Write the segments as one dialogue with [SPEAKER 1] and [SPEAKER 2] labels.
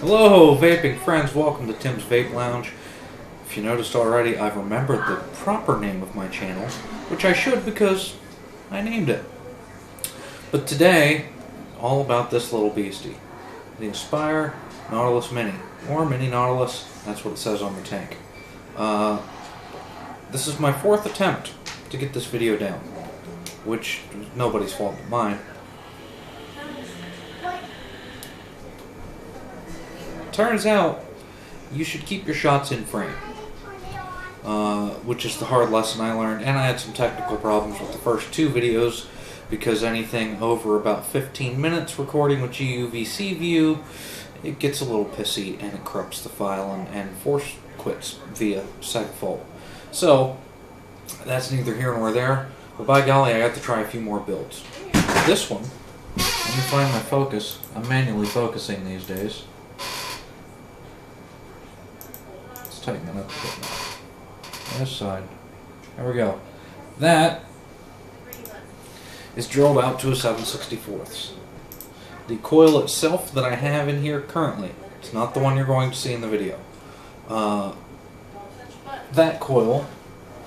[SPEAKER 1] Hello, vaping friends. Welcome to Tim's Vape Lounge. If you noticed already, I've remembered the proper name of my channel, which I should because I named it. But today, all about this little beastie. The Inspire Nautilus Mini, or Mini Nautilus, that's what it says on the tank. This is my fourth attempt to get this video down, which is nobody's fault but mine. Turns out, you should keep your shots in frame, which is the hard lesson I learned, and I had some technical problems with the first two videos, because anything over about 15 minutes recording with BVC view, it gets a little pissy and it corrupts the file and force quits via segfault. So, that's neither here nor there, but by golly, I got to try a few more builds. This one, let me find my focus. I'm manually focusing these days. Tighten that up a bit more. This side. There we go. That is drilled out to a 7/64. The coil itself that I have in here currently, it's not the one you're going to see in the video. That coil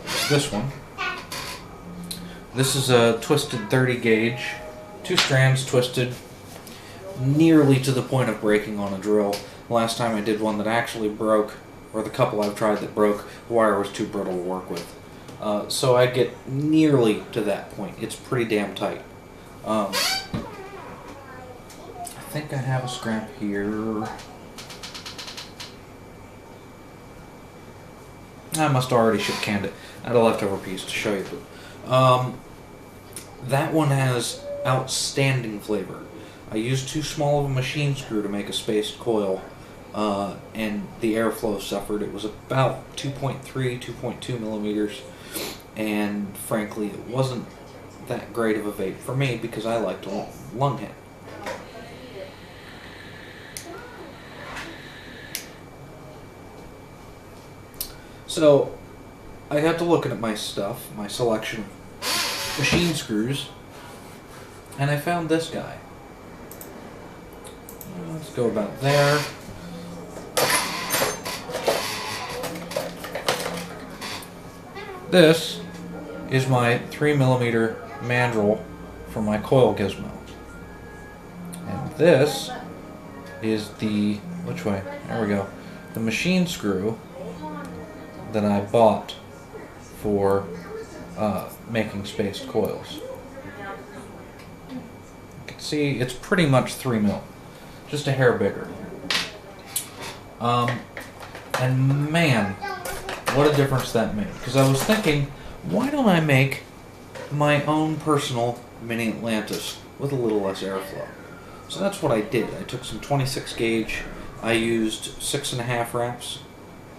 [SPEAKER 1] is this one. This is a twisted 30 gauge. 2 strands twisted nearly to the point of breaking on a drill. Last time I did one that actually broke, or the couple I've tried that broke, the wire was too brittle to work with. So I get nearly to that point. It's pretty damn tight. I think I have a scrap here. I must already ship canned it. I had a leftover piece to show you. But, that one has outstanding flavor. I used too small of a machine screw to make a spaced coil. And the airflow suffered. It was about 2.3, 2.2 millimeters, and frankly, it wasn't that great of a vape for me because I like to lung hit. So, I got to looking at my stuff, my selection of machine screws, and I found this guy. Let's go about there. This is my 3mm mandrel for my coil gizmo. And this is the, which way? There we go. The machine screw that I bought for making spaced coils. You can see it's pretty much 3mm, just a hair bigger. And man, what a difference that made. Because I was thinking, why don't I make my own personal mini Atlantis with a little less airflow? So that's what I did. I took some 26 gauge. I used 6.5 wraps.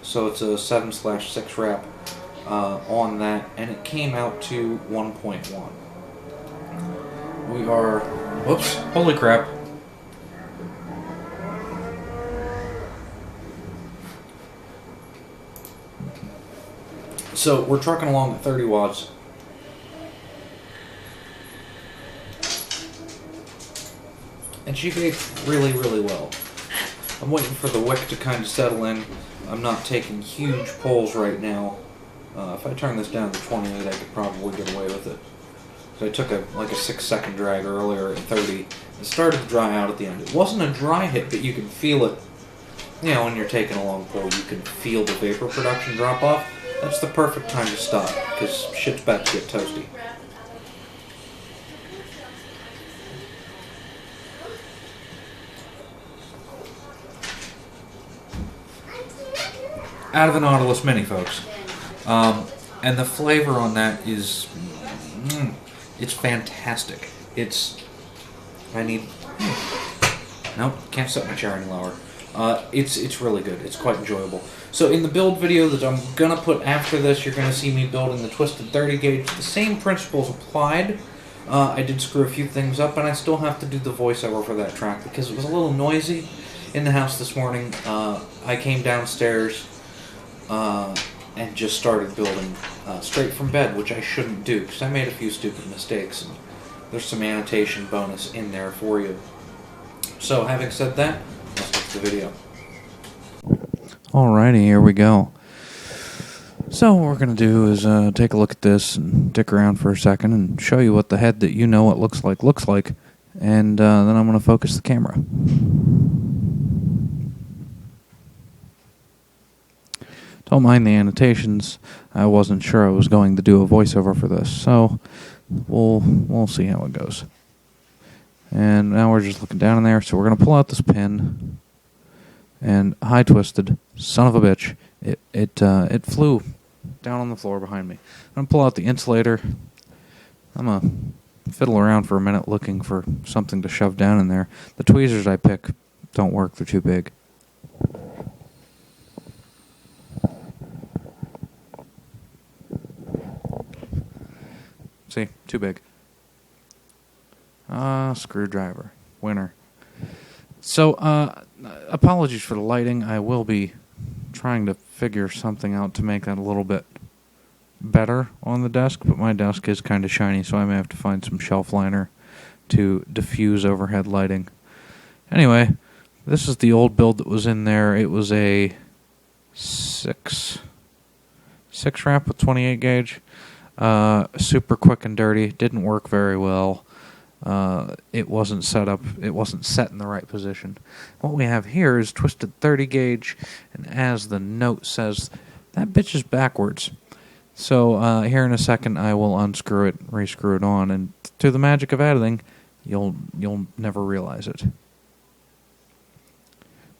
[SPEAKER 1] So it's a 7/6 wrap on that. And it came out to 1.1. We are, whoops, holy crap. So we're trucking along at 30 watts. And she vapes really, really well. I'm waiting for the wick to kind of settle in. I'm not taking huge pulls right now. If I turn this down to 28, I could probably get away with it. So I took a 6-second drag earlier at 30. It started to dry out at the end. It wasn't a dry hit, but you can feel it. You know, when you're taking a long pull, you can feel the vapor production drop off. That's the perfect time to stop, because shit's about to get toasty. Out of the Nautilus Mini, folks. And the flavor on that is, it's fantastic. Nope, can't set my chair any lower. It's really good. It's quite enjoyable. So in the build video that I'm gonna put after this, you're gonna see me building the twisted 30 gauge. The same principles applied. I did screw a few things up, and I still have to do the voiceover for that track because it was a little noisy in the house this morning. I came downstairs and just started building straight from bed, which I shouldn't do because I made a few stupid mistakes. And there's some annotation bonus in there for you. So having said that, let's get to the video. Alrighty, here we go. So what we're going to do is take a look at this and stick around for a second and show you what the head that you know what looks like, and then I'm going to focus the camera. Don't mind the annotations. I wasn't sure I was going to do a voiceover for this, so we'll see how it goes. And now we're just looking down in there, so we're going to pull out this pin, and high twisted, son of a bitch, it flew down on the floor behind me. I'm going to pull out the insulator. I'm going to fiddle around for a minute looking for something to shove down in there. The tweezers I pick don't work, they're too big. See, too big. Screwdriver. Winner. So, apologies for the lighting. I will be trying to figure something out to make that a little bit better on the desk, but my desk is kind of shiny, so I may have to find some shelf liner to diffuse overhead lighting. Anyway, this is the old build that was in there. It was a 6 wrap with 28 gauge. Super quick and dirty. Didn't work very well. It wasn't set up. It wasn't set in the right position. What we have here is twisted 30 gauge, and as the note says, that bitch is backwards. So here in a second, I will unscrew it, rescrew it on, and through the magic of editing, you'll never realize it.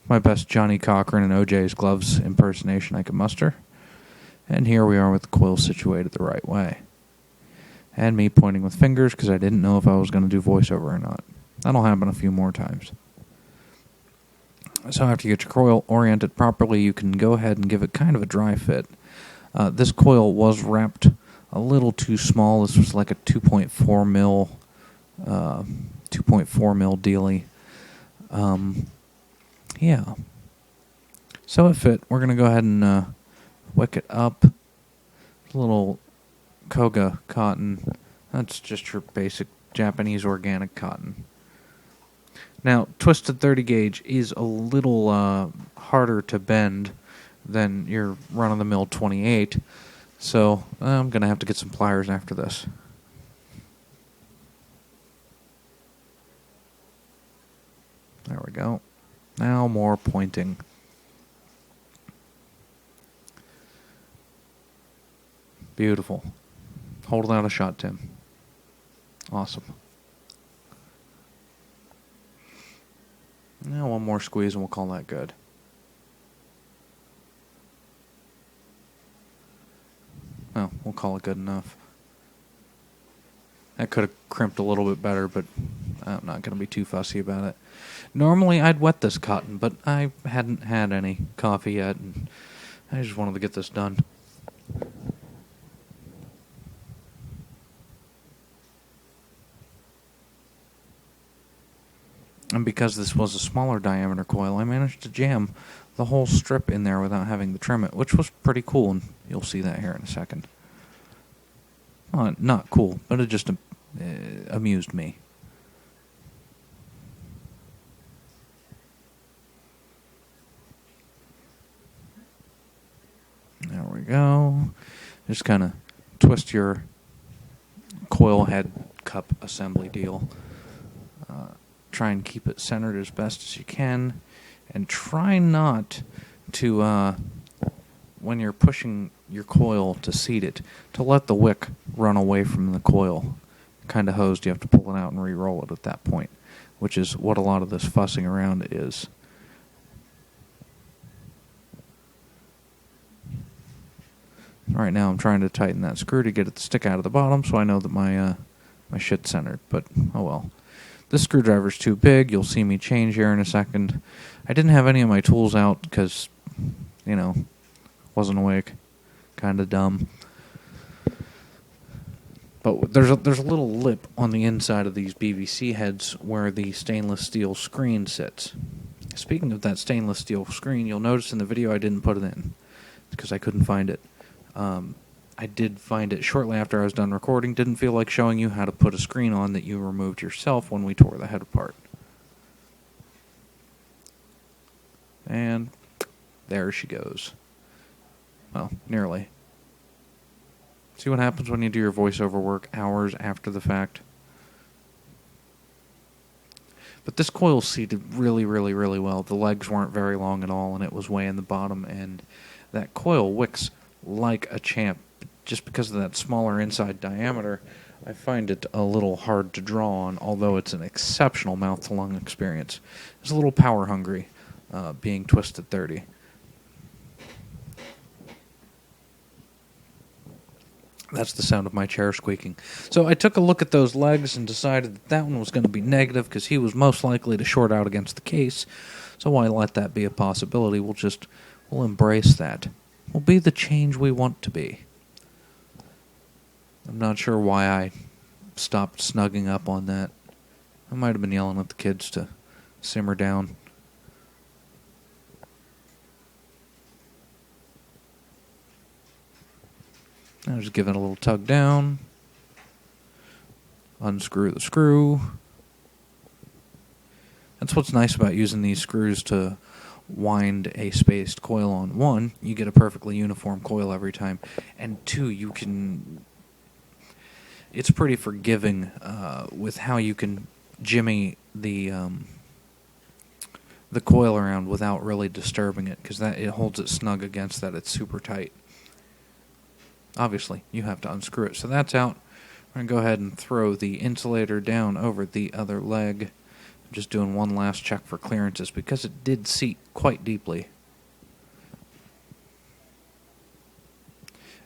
[SPEAKER 1] My best Johnny Cochran and OJ's gloves impersonation I can muster. And here we are with the coil situated the right way. And me pointing with fingers because I didn't know if I was going to do voiceover or not. That'll happen a few more times. So after you get your coil oriented properly, you can go ahead and give it kind of a dry fit. This coil was wrapped a little too small. This was like a 2.4 mil dealie. Yeah. So it fit. We're going to go ahead and wick it up. A little Koga cotton. That's just your basic Japanese organic cotton. Now, twisted 30 gauge is a little harder to bend than your run-of-the-mill 28, so I'm going to have to get some pliers after this. There we go. Now more pointing. Beautiful. Hold out a shot, Tim. Awesome. Now one more squeeze and we'll call that good. Well, we'll call it good enough. That could have crimped a little bit better, but I'm not going to be too fussy about it. Normally I'd wet this cotton, but I hadn't had any coffee yet, and I just wanted to get this done. And because this was a smaller diameter coil, I managed to jam the whole strip in there without having to trim it, which was pretty cool, and you'll see that here in a second. Not cool, but it just amused me. There we go. Just kind of twist your coil head cup assembly deal. Try and keep it centered as best as you can, and try not to, when you're pushing your coil to seat it, to let the wick run away from the coil. Kind of hosed, you have to pull it out and re-roll it at that point, which is what a lot of this fussing around is. Right now I'm trying to tighten that screw to get it to stick out of the bottom so I know that my shit's centered, but oh well. This screwdriver's too big. You'll see me change here in a second. I didn't have any of my tools out because, wasn't awake. Kind of dumb. But there's a little lip on the inside of these BVC heads where the stainless steel screen sits. Speaking of that stainless steel screen, you'll notice in the video I didn't put it in because I couldn't find it. I did find it shortly after I was done recording. Didn't feel like showing you how to put a screen on that you removed yourself when we tore the head apart. And There she goes. Well, nearly. See what happens when you do your voiceover work hours after the fact? But this coil seated really, really, really well. The legs weren't very long at all, and it was way in the bottom, and that coil wicks like a champ. Just because of that smaller inside diameter, I find it a little hard to draw on, although it's an exceptional mouth-to-lung experience. It's a little power-hungry, being Twisted 30. That's the sound of my chair squeaking. So I took a look at those legs and decided that that one was going to be negative because he was most likely to short out against the case. So why let that be a possibility? We'll embrace that. We'll be the change we want to be. I'm not sure why I stopped snugging up on that. I might have been yelling at the kids to simmer down. I'll just give it a little tug down. Unscrew the screw. That's what's nice about using these screws to wind a spaced coil on. One, you get a perfectly uniform coil every time. And two, it's pretty forgiving with how you can jimmy the coil around without really disturbing it, because it holds it snug against that. It's super tight. Obviously, you have to unscrew it. So that's out. We're going to go ahead and throw the insulator down over the other leg. I'm just doing one last check for clearances because it did seat quite deeply.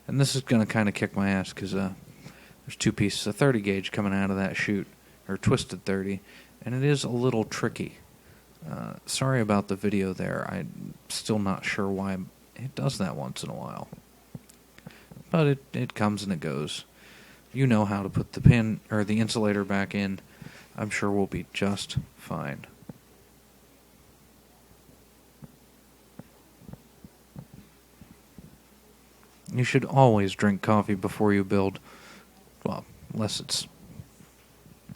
[SPEAKER 1] And this is going to kind of kick my ass because there's two pieces of 30 gauge coming out of that chute, or Twisted 30, and it is a little tricky. Sorry about the video there. I'm still not sure why it does that once in a while. But it comes and it goes. You know how to put the pin or the insulator back in. I'm sure we'll be just fine. You should always drink coffee before you build. Well, unless it's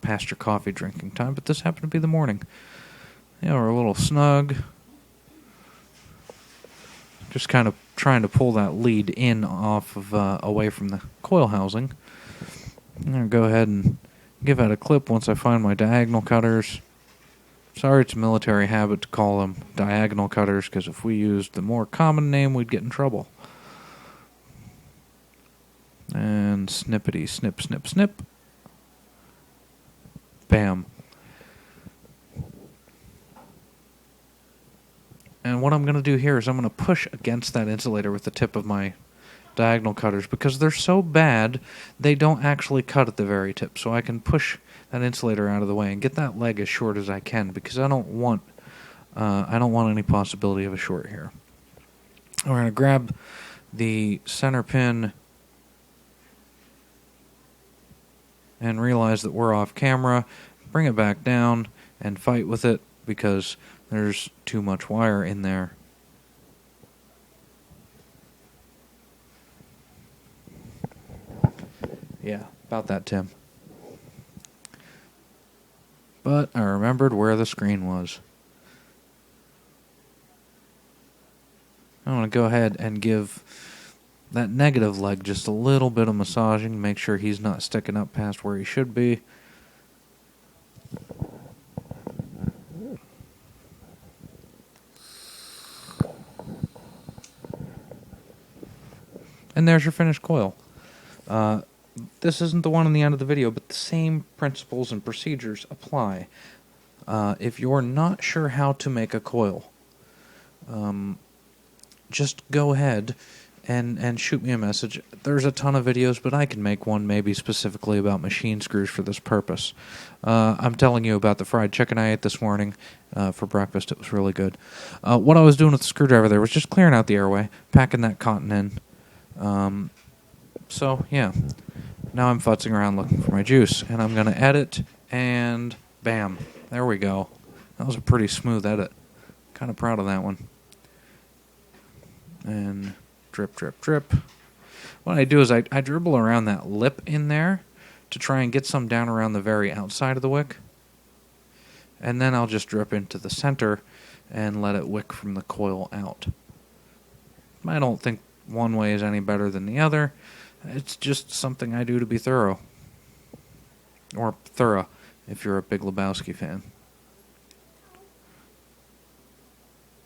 [SPEAKER 1] past your coffee drinking time, but this happened to be the morning. Yeah, we're a little snug. Just kind of trying to pull that lead in off of away from the coil housing. I'm going to go ahead and give that a clip once I find my diagonal cutters. Sorry, it's a military habit to call them diagonal cutters, because if we used the more common name, we'd get in trouble. And snippety, snip, snip, snip. Bam. And what I'm going to do here is I'm going to push against that insulator with the tip of my diagonal cutters, because they're so bad they don't actually cut at the very tip. So I can push that insulator out of the way and get that leg as short as I can, because I don't want any possibility of a short here. We're going to grab the center pin and realize that we're off camera, bring it back down, and fight with it, because there's too much wire in there. Yeah, about that, Tim. But I remembered where the screen was. I'm going to go ahead and give that negative leg just a little bit of massaging, make sure he's not sticking up past where he should be. And there's your finished coil. This isn't the one on the end of the video, but the same principles and procedures apply. If you're not sure how to make a coil, just go ahead and shoot me a message. There's a ton of videos, but I can make one maybe specifically about machine screws for this purpose. I'm telling you about the fried chicken I ate this morning for breakfast. It was really good. What I was doing with the screwdriver there was just clearing out the airway, packing that cotton in. So, yeah. Now I'm futzing around looking for my juice, and I'm going to edit, and bam. There we go. That was a pretty smooth edit. Kind of proud of that one. And drip, drip, drip. What I do is I dribble around that lip in there to try and get some down around the very outside of the wick. And then I'll just drip into the center and let it wick from the coil out. I don't think one way is any better than the other. It's just something I do to be thorough. Or thorough, if you're a Big Lebowski fan.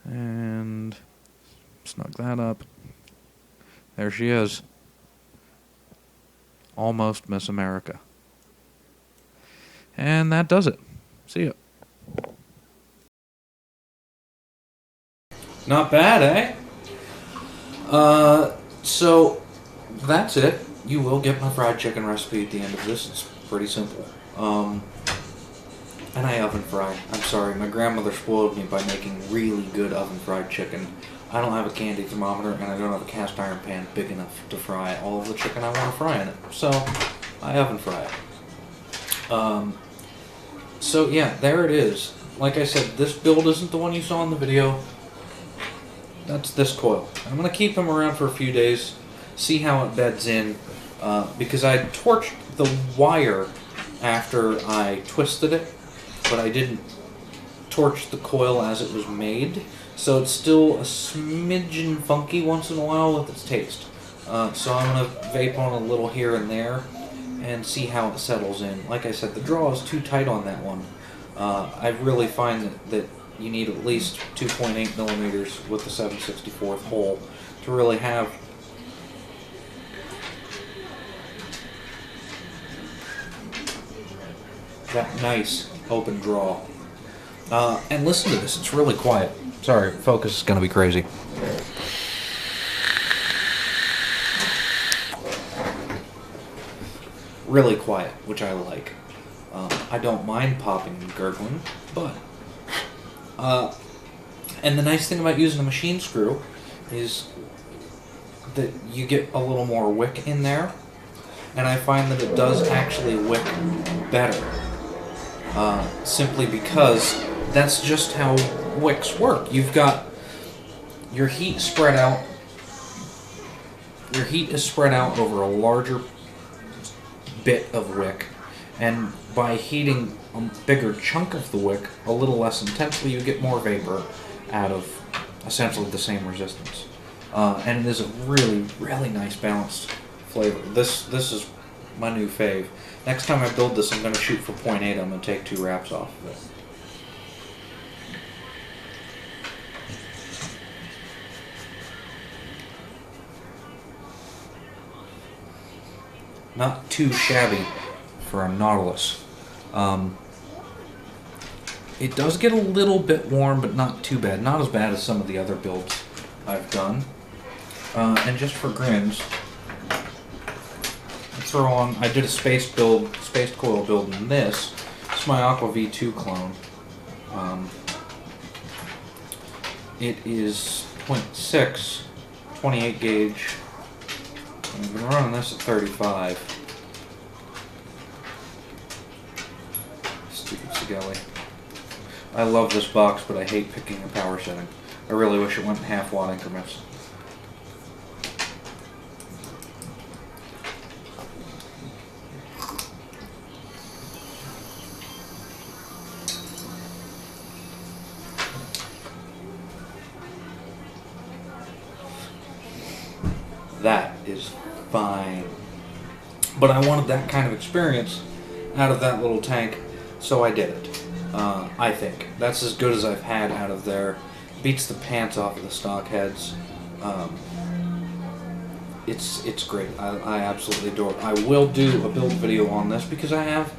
[SPEAKER 1] And snug that up. There she is. Almost Miss America. And that does it. See ya. Not bad, eh? So that's it. You will get my fried chicken recipe at the end of this. It's pretty simple. And I oven fry. I'm sorry, my grandmother spoiled me by making really good oven fried chicken. I don't have a candy thermometer, and I don't have a cast iron pan big enough to fry all of the chicken I want to fry in it. So I oven fry it. So yeah, there it is. Like I said, this build isn't the one you saw in the video. That's this coil. I'm going to keep him around for a few days, see how it beds in, because I torched the wire after I twisted it, but I didn't torch the coil as it was made, so it's still a smidgen funky once in a while with its taste. So I'm going to vape on a little here and there and see how it settles in. Like I said, the draw is too tight on that one. I really find that you need at least 2.8 millimeters with the 7/64 hole to really have that nice open draw. And listen to this, it's really quiet. Sorry, focus is going to be crazy. Really quiet, which I like. I don't mind popping and gurgling, but and the nice thing about using a machine screw is that you get a little more wick in there, and I find that it does actually wick better, simply because that's just how wicks work. You've got your heat spread out. Your heat is spread out over a larger bit of wick, and by heating a bigger chunk of the wick a little less intensely, you get more vapor out of essentially the same resistance. And it is a really, really nice balanced flavor. This is my new fave. Next time I build this, I'm going to shoot for 0.8. I'm going to take 2 wraps off of it. Not too shabby for a Nautilus. It does get a little bit warm, but not too bad. Not as bad as some of the other builds I've done. And just for grins, I did a spaced coil build in this. It's my Aqua V2 clone. It is 0.6, 28 gauge. I've been running this at 35. Stupid Sigelli. I love this box, but I hate picking a power setting. I really wish it went in half-watt increments. That is fine. But I wanted that kind of experience out of that little tank, so I did it. I think. That's as good as I've had out of there. Beats the pants off of the stock heads. It's great. I absolutely adore it. I will do a build video on this because I have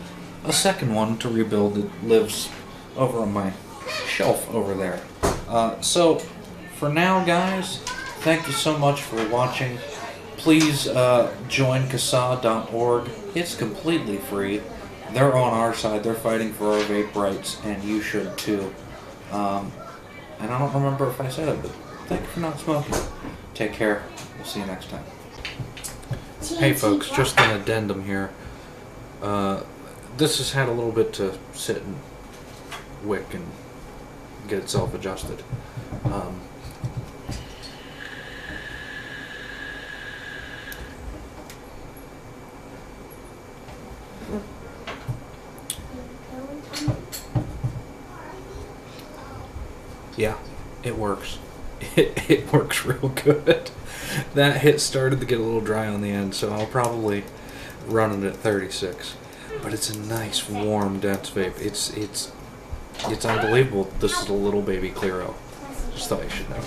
[SPEAKER 1] a second one to rebuild that lives over on my shelf over there. So, for now, guys, thank you so much for watching. Please join CASA.org. It's completely free. They're on our side. They're fighting for our vape rights, and you should too. And I don't remember if I said it, but thank you for not smoking. Take care. We'll see you next time. Hey folks, just an addendum here. This has had a little bit to sit and wick and get itself adjusted. Yeah, it works. it works real good. That hit started to get a little dry on the end, so I'll probably run it at 36. But it's a nice, warm, dense vape. It's unbelievable. This is a little baby Clearo. Just thought you should know.